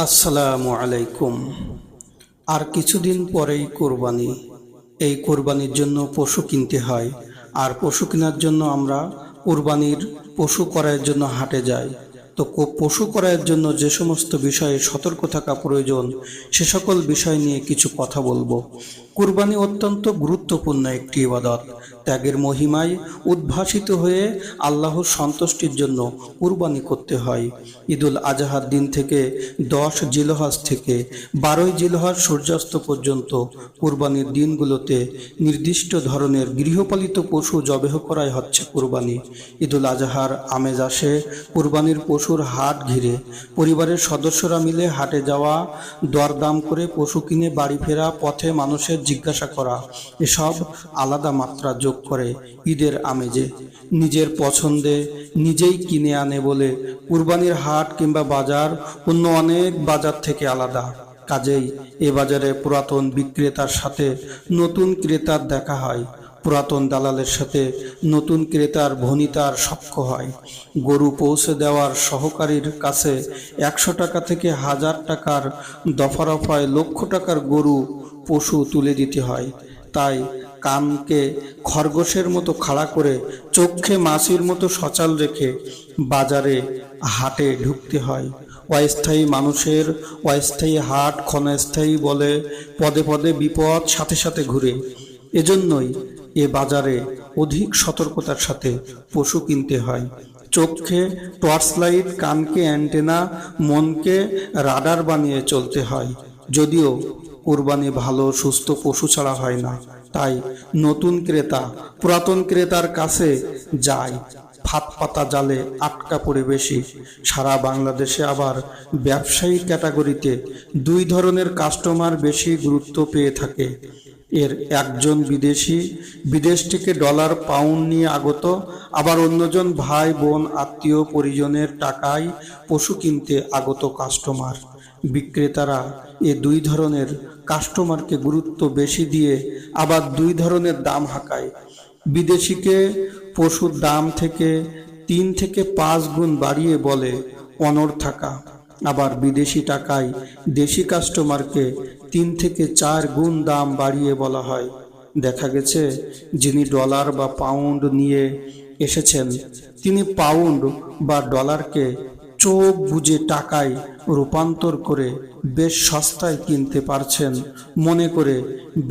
আসসালামু আলাইকুম। আর কিছুদিন পরেই কোরবানি। এই কোরবানির জন্য পশু কিনতে হয়। আর পশু কেনার জন্য আমরা কোরবানির পশু ক্রয়ের জন্য হাটে যাই। তো পশু ক্রয়ের জন্য যে সমস্ত বিষয়ে সতর্ক থাকা প্রয়োজন সে সকল বিষয় নিয়ে কিছু কথা বলবো। কুরবানি অত্যন্ত গুরুত্বপূর্ণ একটি ইবাদত। ত্যাগের মহিমায় উদ্ভাসিত হয়ে আল্লাহর সন্তুষ্টির জন্য কুরবানি করতে হয়। ঈদুল আজহার দিন থেকে 10 জিলহজ থেকে 12 জিলহজ সূর্যাস্ত পর্যন্ত কুরবানির দিনগুলোতে নির্দিষ্ট ধরনের গৃহপালিত পশু জবেহ করাই হচ্ছে কুরবানি। ঈদুল আজহার আমেজ আসে কুরবানির পশুর হাট ঘিরে। পরিবারের সদস্যরা মিলে হাটে যাওয়া, দরদাম করে পশু কিনে বাড়ি ফেরা, পথে মানুষের জিজ্ঞাসা করা, এসব আলাদা মাত্রা যোগ করে ঈদের আমেজে। নিজের পছন্দে নিজেই কিনে আনে বলে কুরবানির হাট কিংবা বাজার অন্য অনেক বাজার থেকে আলাদা। কাজেই এ বাজারে পুরাতন বিক্রেতার সাথে নতুন ক্রেতার দেখা হয়, পুরাতন দালালের সাথে নতুন ক্রেতার ভনিতার সখ্য হয়। গরু পৌঁছে দেওয়ার সহকারীর কাছে 100 টাকা থেকে 1000 টাকার দফা রফায় লক্ষ টাকার গরু পশু তুলে দিতে হয়। তাই কানকে খরগোশের মতো খাড়া করে চোখে মাছির মতো সচাল রেখে বাজারে হাটে ঢুকতে হয়। অস্থায়ী মানুষের অস্থায়ী হাট ক্ষণস্থায়ী বলে পদে পদে বিপদ সাথে সাথে ঘুরে। এজন্যই এ বাজারে অধিক সতর্কতার সাথে পশু কিনতে হয়। চোখে টর্চ লাইট, কানকে অ্যান্টেনা, মনকে রাডার বানিয়ে চলতে হয়। যদিও কুরবানি ভালো সুস্থ পশু ছাড়া হয় না, তাই নতুন ক্রেতা পুরাতন ক্রেতার কাছে যায়। ফাঁদ পাতা জালে আটকা পড়ে বেশি। সারা বাংলাদেশে আবার ব্যবসায়ী ক্যাটাগরিতে দুই ধরনের কাস্টমার বেশি গুরুত্ব পেয়ে থাকে। এর একজন বিদেশি, বিদেশ থেকে ডলার পাউন্ড নিয়ে আগত, আবার অন্যজন ভাই বোন আত্মীয় পরিজনের টাকায় পশু কিনতে আগত কাস্টমার। বিক্রেতারা এ দুই ধরনের কাস্টমারকে গুরুত্ব বেশি দিয়ে আবার দুই ধরনের দাম হাঁকায়। বিদেশিকে পশুর দাম থেকে 3 থেকে 5 গুণ বাড়িয়ে বলে অনড় থাকা, আবার বিদেশি টাকায় দেশি কাস্টমারকে 3 থেকে 4 গুণ দাম বাড়িয়ে বলা হয়। দেখা গেছে যিনি ডলার বা পাউন্ড নিয়ে এসেছেন তিনি পাউন্ড বা ডলারকে চোখ বুজে টাকায় রূপান্তর করে বেশ সস্তায় কিনতে পারছেন মনে করে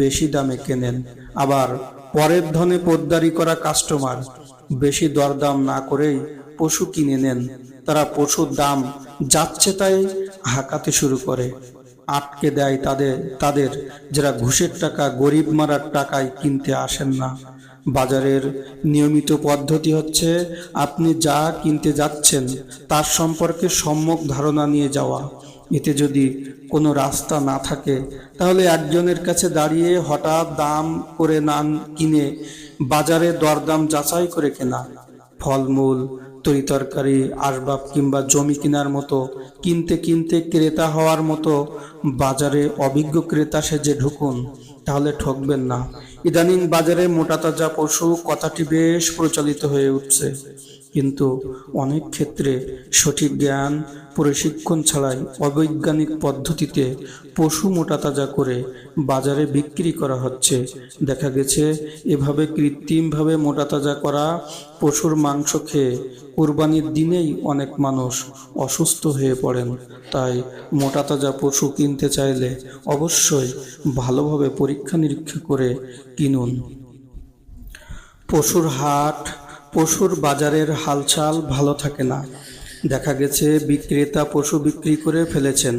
বেশি দামে কেনেন। আবার পরের ধনে পোদ্দারি করা কাস্টমার বেশি দরদাম না করেই পশু কিনে নেন। তারা পশুর দাম যাচ্ছে তাই হাঁকাতে শুরু করে। আটকে দেয় তাদের যারা ঘুষের টাকা, গরিব মারার টাকায় কিনতে আসেন না। বাজারের নিয়মিত পদ্ধতি হচ্ছে আপনি যা কিনতে যাচ্ছেন তার সম্পর্কে সম্যক ধারণা নিয়ে যাওয়া। এতে যদি কোনো রাস্তা না থাকে তাহলে একজনের কাছে দাঁড়িয়ে হঠাৎ দাম করে না কিনে বাজারে দরদাম যাচাই করে কেনা। ফলমূল, তরিতরকারি, আসবাব কিংবা জমি কেনার মতো কিনতে কিনতে ক্রেতা হওয়ার মতো বাজারে অভিজ্ঞ ক্রেতা সেজে ঢুকুন, তাহলে ঠকবেন না। ইদানিং বাজারে মোটা তাজা পশু কথাটি বেশ প্রচলিত হয়ে উঠছে, কিন্তু অনেক ক্ষেত্রে সঠিক জ্ঞান প্রশিক্ষণ ছাড়াই অবৈজ্ঞানিক পদ্ধতিতে পশু মোটা তাজা করে বাজারে বিক্রি করা হচ্ছে। দেখা গেছে এভাবে কৃত্রিমভাবে মোটা তাজা করা পশুর মাংস খেয়ে কুরবানির দিনেই অনেক মানুষ অসুস্থ হয়ে পড়েন। তাই মোটা তাজা পশু কিনতে চাইলে অবশ্যই ভালোভাবে পরীক্ষা নিরীক্ষা করে কিনুন। পশুর হাট, পশুর বাজারের হালচাল ভালো থাকে না। দেখা গেছে বিক্রেতা পশু বিক্রি করে ফেলেছেন,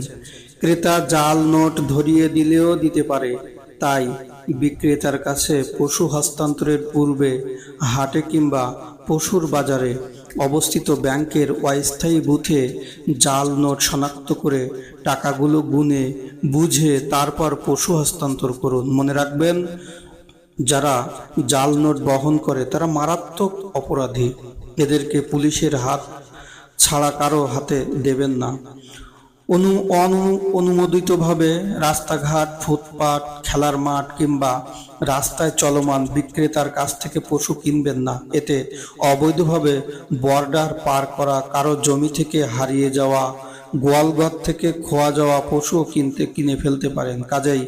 ক্রেতা জাল নোট ধরিয়ে দিলেও দিতে পারে। তাই বিক্রেতার কাছে পশু হস্তান্তরের পূর্বে হাটে কিংবা পশুর বাজারে অবস্থিত ব্যাংকের অস্থায়ী বুথে জাল নোট শনাক্ত করে টাকাগুলো গুনে বুঝে তারপর পশু হস্তান্তর করুন। মনে রাখবেন, যারা জাল নোট বহন করে তারা মারাত্মক অপরাধী। এদেরকে পুলিশের হাত ছাড়া কারো হাতে দেবেন না। অনুমোদিতভাবে রাস্তাঘাট, ফুটপাত, খেলার মাঠ কিংবা রাস্তায় চলমান বিক্রেতার কাছ থেকে পশু কিনবেন না। এতে অবৈধভাবে বর্ডার পার করা, কারো জমি থেকে হারিয়ে যাওয়া, গোয়ালঘর থেকে খোয়া যাওয়া পশু কিনে ফেলতে পারেন। কাজেই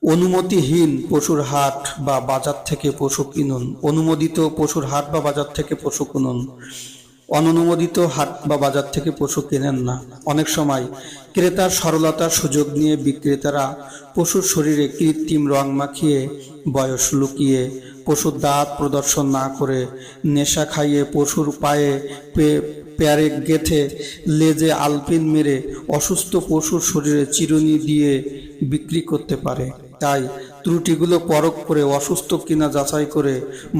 অনুমতিহীন পশুর হাট বা বাজার থেকে পশু কিনুন। অনুমোদিত পশুর হাট বা বাজার থেকে পশু কিনুন। অননুমোদিত হাট বা বাজার থেকে পশু কেনেন না। অনেক সময় ক্রেতার সরলতার সুযোগ নিয়ে বিক্রেতারা পশুর শরীরে কৃত্রিম রং মাখিয়ে, বয়স লুকিয়ে, পশুর দাঁত প্রদর্শন না করে, নেশা খাইয়ে, পশুর পায়ে পেয়ারে গেঁথে, লেজে আলপিন মেরে, অসুস্থ পশুর শরীরে চিরুনি দিয়ে বিক্রি করতে পারে। তাই ত্রুটিগুলো পরখ করে, অসুস্থ কিনা যাচাই করে,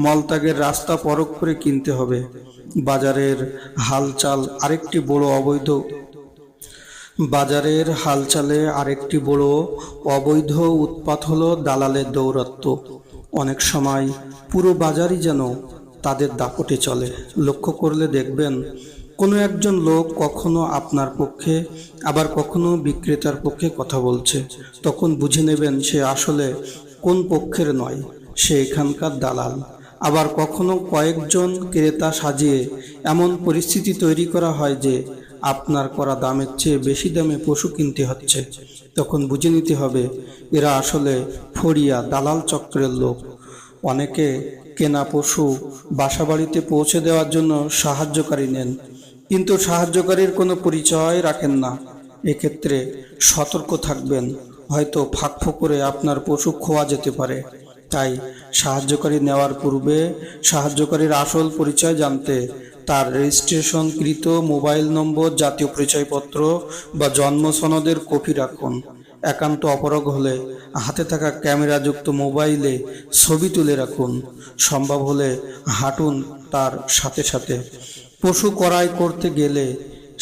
মলত্যাগের রাস্তা পরখ করে কিনতে হবে। বাজারের হালচালে আরেকটি বড় অবৈধ উৎপাত হলো দালালের দৌরাত্ম্য। অনেক সময় পুরো বাজারই যেন তাদের দাপটে চলে। লক্ষ্য করলে দেখবেন কোনো একজন লোক কখনো আপনার পক্ষে, আবার কখনো বিক্রেতার পক্ষে কথা বলছে। তখন বুঝে নেবেন সে আসলে কোন পক্ষের নয়, সে এখানকার দালাল। আবার কখনো কয়েকজন ক্রেতা সাজিয়ে এমন পরিস্থিতি তৈরি করা হয় যে আপনার করা দামের চেয়ে বেশি দামে পশু কিনতে হচ্ছে। তখন বুঝে নিতে হবে এরা আসলে ফড়িয়া দালাল চক্রের লোক। অনেকে কেনা পশু বাসাবাড়িতে পৌঁছে দেওয়ার জন্য সাহায্যকারী নেন, কিন্তু সাহায্যকারীর কোনো পরিচয় রাখেন না। এক্ষেত্রে সতর্ক থাকবেন, হয়তো ফাঁক করে আপনার পশু খোয়া যেতে পারে। তাই সাহায্যকারী নেওয়ার পূর্বে সাহায্যকারীর আসল পরিচয় জানতে তার রেজিস্ট্রেশনকৃত মোবাইল নম্বর, জাতীয় পরিচয়পত্র বা জন্ম সনদের কপি রাখুন। একান্ত অপারগ হলে হাতে থাকা ক্যামেরাযুক্ত মোবাইলে ছবি তুলে রাখুন। সম্ভব হলে হাঁটুন তার সাথে সাথে। পশু ক্রয় করতে গেলে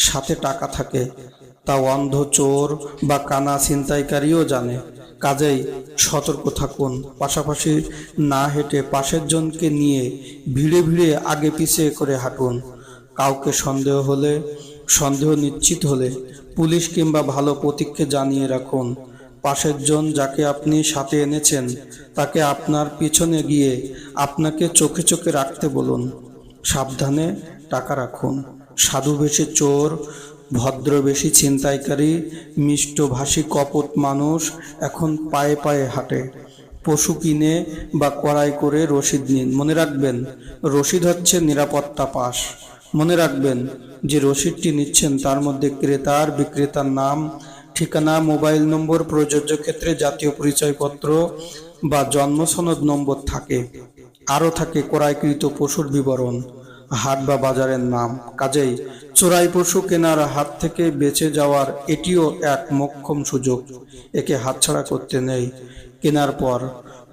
সাথে টাকা থাকে, তা অন্ধ চোর বা কানা ছিনতাইকারীও জানে। কাজেই সতর্ক থাকুন। পাশাপাশি না হেঁটে পাশের জনকে নিয়ে ভিড়ে ভিড়ে আগে পিছে করে হাঁটুন। কাউকে সন্দেহ নিশ্চিত হলে পুলিশ কিংবা ভালো প্রতীককে জানিয়ে রাখুন। পাশের জন যাকে আপনি সাথে এনেছেন তাকে আপনার পিছনে গিয়ে আপনাকে চোখে চোখে রাখতে বলুন। সাবধানে টাকা রাখুন। সাধুবেশী চোর, ভদ্রবেশী ছিনতাইকারী, মিষ্টভাষী কপট মানুষ এখন পায়ে পায়ে হাঁটে। পশু কিনে বা ক্রয় করে রসিদ নিন। মনে রাখবেন, রসিদ হচ্ছে নিরাপত্তা পাস। মনে রাখবেন যে রসিদটি নিচ্ছেন তার মধ্যে ক্রেতার, বিক্রেতার নাম, ঠিকানা, মোবাইল নম্বর, প্রযোজ্য ক্ষেত্রে জাতীয় পরিচয়পত্র বা জন্ম সনদ নম্বর থাকে। আরও থাকে ক্রয়কৃত পশুর বিবরণ, হাট বা বাজারের নাম। কাজেই চোরাই পশু কেনার হাত থেকে বেঁচে যাওয়ার এটিও এক মোক্ষম সুযোগ। একে হাতছাড়া করতে নেই। কেনার পর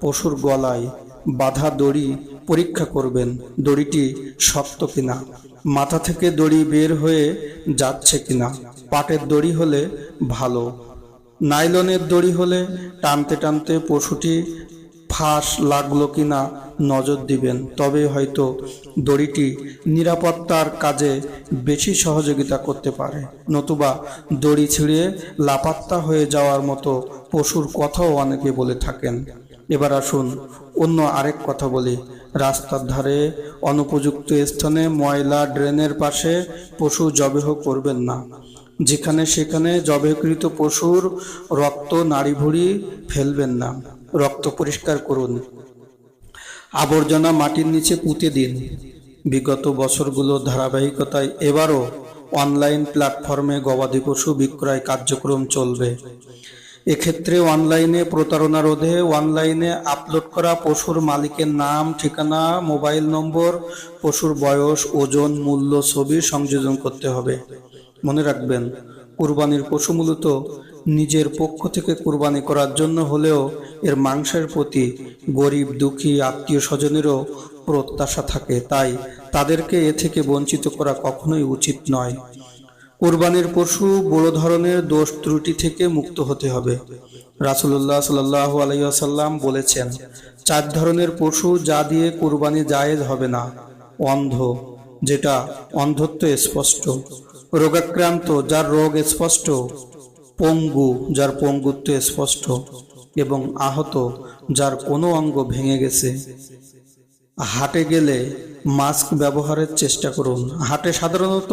পশুর গলায় বাঁধা দড়ি পরীক্ষা করবেন, দড়িটি শক্ত কিনা, মাথা থেকে দড়ি বের হয়ে যাচ্ছে কিনা। পাটের দড়ি হলে ভালো, নাইলনের দড়ি হলে টানতে টানতে পশুটি ফাঁস লাগলো কিনা নজর দিবেন। তবে হয়তো দড়িটি নিরাপত্তার কাজে বেশি সহযোগিতা করতে পারে। নতুবা দড়ি ছিঁড়ে লাপাত্তা হয়ে যাওয়ার মতো পশুর কথাও অনেকে বলে থাকেন। এবার আসুন অন্য আরেক কথা বলি। রাস্তার ধারে, অনুপযুক্ত স্থানে, ময়লা ড্রেনের পাশে পশু জবেহ করবেন না। যেখানে সেখানে জবেহকৃত পশুর রক্ত, নাড়িভুড়ি ফেলবেন না। রক্ত পরিষ্কার করুন। আবর্জনা মাটির নিচে পুঁতে দিন। বিগত বছরগুলোর ধারাবাহিকতায় এবারও অনলাইন প্ল্যাটফর্মে গবাদি পশু বিক্রয় কার্যক্রম চলবে। এক্ষেত্রে অনলাইনে প্রতারণা রোধে অনলাইনে আপলোড করা পশুর মালিকের নাম, ঠিকানা, মোবাইল নম্বর, পশুর বয়স, ওজন, মূল্য, ছবি সংযোজন করতে হবে। মনে রাখবেন, কুরবানির পশু মূলত নিজের পক্ষ থেকে কুরবানি করার জন্য হলেও এর মাংসের প্রতি গরিব, দুঃখী, আত্মীয় স্বজনেরও প্রত্যাশা থাকে। তাই তাদেরকে এ থেকে বঞ্চিত করা কখনোই উচিত নয়। কুরবানির পশু বড় ধরনের দোষ ত্রুটি থেকে মুক্ত হতে হবে। রাসূলুল্লাহ সাল্লাল্লাহু আলাইহি ওয়াসাল্লাম বলেছেন, 4 ধরনের পশু যা দিয়ে কুরবানি জায়েজ হবে না। অন্ধ, যেটা অন্ধত্ব স্পষ্ট; রোগাক্রান্ত, যার রোগ স্পষ্ট; পঙ্গু, যার পঙ্গুত্ব স্পষ্ট; এবং আহত, যার কোনো অঙ্গ ভেঙে গেছে। হাটে গেলে মাস্ক ব্যবহারের চেষ্টা করুন। হাটে সাধারণত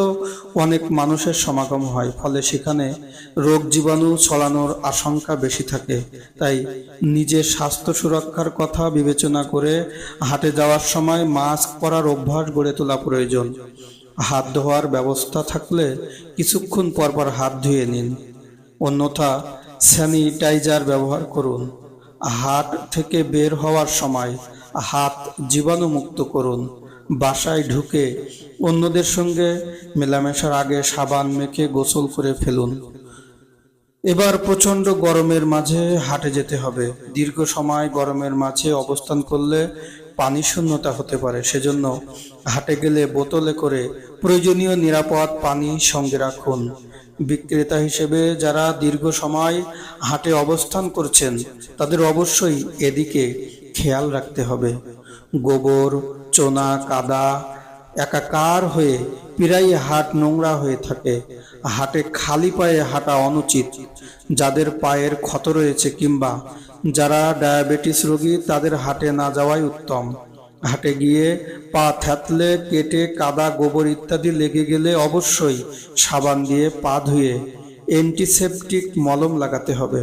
অনেক মানুষের সমাগম হয়, ফলে সেখানে রোগ জীবাণু ছড়ানোর আশঙ্কা বেশি থাকে। তাই নিজের স্বাস্থ্য সুরক্ষার কথা বিবেচনা করে হাটে যাওয়ার সময় মাস্ক পরার অভ্যাস গড়ে তোলা প্রয়োজন। হাত ধোয়ার ব্যবস্থা থাকলে কিছুক্ষণ পর পর হাত ধুয়ে নিন, অন্যথা স্যানিটাইজার ব্যবহার করুন। হাট থেকে বের হওয়ার সময় হাত জীবাণুমুক্ত করুন। বাসায় ঢুকে অন্যদের সঙ্গে মেলামেশার আগে সাবান মেখে গোসল করে ফেলুন। এবার প্রচণ্ড গরমের মাঝে হাটে যেতে হবে। দীর্ঘ সময় গরমের মাঝে অবস্থান করলে পানি শূন্যতা হতে পারে, সেজন্য হাটে গেলে বোতলে করে প্রয়োজনীয় নিরাপদ পানি সঙ্গে রাখুন। বিক্রেতা হিসেবে যারা দীর্ঘ সময় হাটে অবস্থান করছেন তাদের অবশ্যই এদিকে খেয়াল রাখতে হবে। গোবর, চোনা, কাদা একাকার হয়ে প্রায় হাট নোংরা হয়ে থাকে। হাটে খালি পায়ে হাঁটা অনুচিত। যাদের পায়ের ক্ষত রয়েছে কিংবা যারা ডায়াবেটিস রোগী তাদের হাটে না যাওয়াই উত্তম। হাটে গিয়ে পা থ্যাতলে, কেটে কাদা, গোবর ইত্যাদি লেগে গেলে অবশ্যই সাবান দিয়ে পা ধুয়ে অ্যান্টিসেপটিক মলম লাগাতে হবে।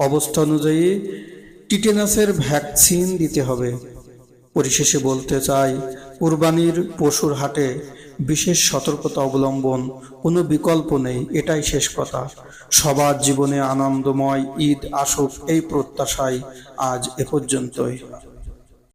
অবস্থা অনুযায়ী টিটেনাসের ভ্যাকসিন দিতে হবে। পরিশেষে বলতে চাই, কুরবানির পশুর হাটে বিশেষ সতর্কতা অবলম্বন কোনো বিকল্প নেই, এটাই শেষ কথা। সবার জীবনে আনন্দময় ঈদ আসুক এই প্রত্যাশায় আজ এ পর্যন্তই।